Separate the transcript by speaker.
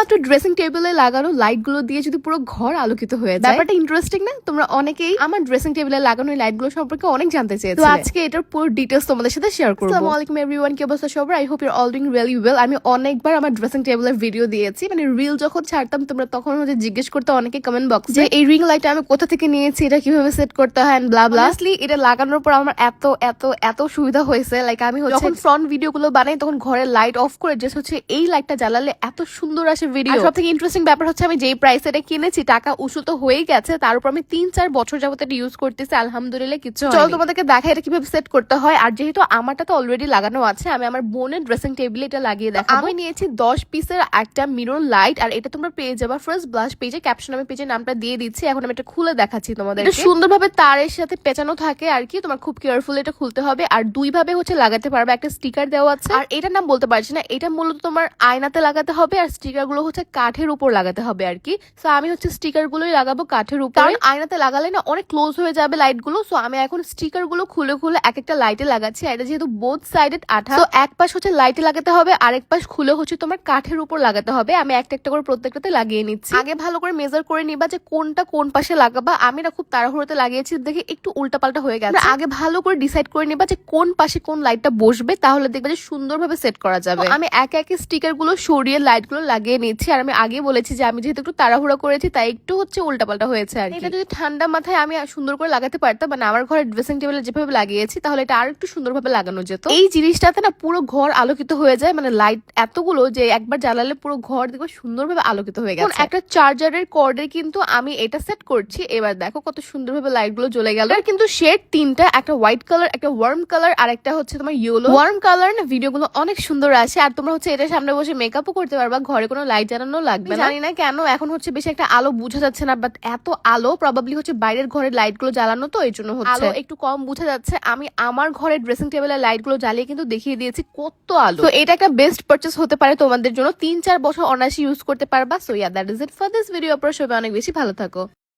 Speaker 1: শুধুমাত্র ড্রেসিং টেবিলে লাগানো লাইট গুলো দিয়ে যদি পুরো ঘর আলোকিত হয়ে যায়, ব্যাপারটা ইন্টারেস্টিং না? তোমরা অনেকেই আমার ড্রেসিং টেবিলে লাগানো লাইট গুলো সম্পর্কে অনেক জানতে চেয়েছো। তো আজকে এটার পুরো ডিটেইলস তোমাদের সাথে শেয়ার করব। আসসালামু আলাইকুম এভরিওয়ান, কি অবস্থা সবার? I hope you are all doing really well. আমি অনেকবার আমার ড্রেসিং টেবিলের ভিডিও দিয়েছি, মানে রিল যখন ছাড়তাম তোমরা তখন হচ্ছে জিজ্ঞেস করতে অনেকে কমেন্ট বক্সে যে এই রিং লাইটটা আমি কোথা থেকে নিয়েছি, এটা কিভাবে সেট করতে হয় এন্ড ব্লা ব্লা। অনেস্টলি এটা লাগানোর পর আমার এত এত এত সুবিধা হয়েছে। লাইক আমি হচ্ছে যখন ফ্রন্ট ভিডিও গুলো বানাই তখন ঘরের লাইট অফ করে জাস্ট হচ্ছে এই লাইটটা জ্বালালে এত সুন্দর আসে ভিডিও। আর সবথেকে ইন্টারেস্টিং ব্যাপার হচ্ছে আমি যেই প্রাইসে এটা কিনেছি টাকা উসুল তো হয়েই গেছে, তার উপর আমি 3-4 বছর যাবত এটা ইউজ করতেছি, আলহামদুলিল্লাহ কিছু হয়নি। চলো তোমাদেরকে দেখাই এটা কিভাবে সেট করতে হয়। আর যেহেতু আমারটা তো অলরেডি লাগানো আছে, আমি আমার বোনের ড্রেসিং টেবিলে এটা লাগিয়ে দেখাবো। আমি নিয়েছি 10 পিসের একটা মিরর লাইট, আর এটা তোমরা পেয়ে যাবা ফার্স্ট ব্লাশ পেজে, ক্যাপশন আমি পেজের নামটা দিয়ে দিচ্ছি। এখন আমি এটা খুলে দেখাচ্ছি তোমাদের। এটা সুন্দরভাবে তারের সাথে পেঁচানো থাকে আর কি, তোমার খুব কেয়ারফুল এটা খুলতে হবে। আর দুই ভাবে হচ্ছে লাগাতে পারবে, একটা স্টিকার দেওয়া আছে, আর এটার নাম বলতে পারছি না, এটা মূলত তোমার আয়নাতে লাগাতে হবে, আর স্টিকার গুলো হচ্ছে কাঠের উপর লাগাতে হবে আর কি। সো আমি হচ্ছে স্টিকার গুলোই লাগাবো কাঠের উপর, কারণ আয়নাতে লাগালে না অনেক ক্লোজ হয়ে যাবে লাইট গুলো। সো আমি এখন স্টিকার গুলো খুলে খুলে এক একটা লাইটে লাগাচ্ছি। এটা যেহেতু বোথ সাইডেড আঠা, তো এক পাশ হচ্ছে লাইটে লাগাতে হবে, আরেক পাশ খুলে হচ্ছে তোমার কাঠের উপর লাগাতে হবে। আমি একটা একটা করে প্রত্যেকটাতে লাগিয়ে নিচ্ছি। আগে ভালো করে মেজার করে নিবা যে কোনটা কোন পাশে লাগাবা। আমি না খুব তাড়াহুড়োতে লাগিয়েছি দেখে একটু উল্টাপাল্টা হয়ে গেছে। আগে ভালো করে ডিসাইড করে নিবা যে কোন পাশে কোন লাইটটা বসবে, তাহলে দেখবে যে সুন্দরভাবে সেট করা যাবে। আমি একে একে স্টিকার গুলো সরিয়ে লাইট গুলো লাগিয়ে নিচ্ছি। আর আমি আগে বলেছি যে আমি যেহেতু একটু তাড়াহুড়ো করেছি তাই একটু হচ্ছে উল্টাপাল্টা হয়েছে আর এটা যদি ঠান্ডা মাথায় আমি সুন্দর করে লাগাতে পারতাম, মানে আমার ঘরের ড্রেসিং টেবিলে যেভাবে লাগিয়েছি, তাহলে এটা আর একটু সুন্দরভাবে লাগানো যেত। এই জিনিসটাতে না পুরো ঘর আলোকিত হয়ে যায়, মানে লাইট এতগুলো যে একবার জ্বালালে পুরো ঘর দেখো সুন্দরভাবে আলোকিত হয়ে গেছে। একটা চার্জারের কর্ডের কিন্তু আমি এটা সেট করছি। এবার দেখো কত সুন্দরভাবে লাইট গুলো জ্বলে গেল। আর কিন্তু শেড তিনটা, একটা হোয়াইট কালার, একটা ওয়ার্ম কালার, আর একটা হচ্ছে তোমার ইয়েলো। ওয়ার্ম কালার না ভিডিও গুলো অনেক সুন্দর আসে, আর তোমরা হচ্ছে এটা সামনে বসে মেকআপও করতে পারবা, ঘরে কোনো লাইট জ্বালানো লাগবে না। জানি না কেন এখন হচ্ছে বেশি একটা আলো বোঝা যাচ্ছে না, বাট এত আলো প্রবাবলি হচ্ছে বাইরের ঘরের লাইট গুলো জ্বালানো, তো এই জন্য হচ্ছে আলো একটু কম বোঝা যাচ্ছে। আমি আমার ঘরের ড্রেসিং টেবিলের লাইট গুলো জ্বালিয়ে কিন্তু দেখিয়ে দিয়েছি কত আলো। তো এটা একটা বেস্ট পারচেস হতে পারে তোমাদের জন্য, 3-4 বছর অনায়াসে ইউজ করতে পারবা। So yeah, that is it for this video. আপনারা সবাই অনেক বেশি ভালো থাকো।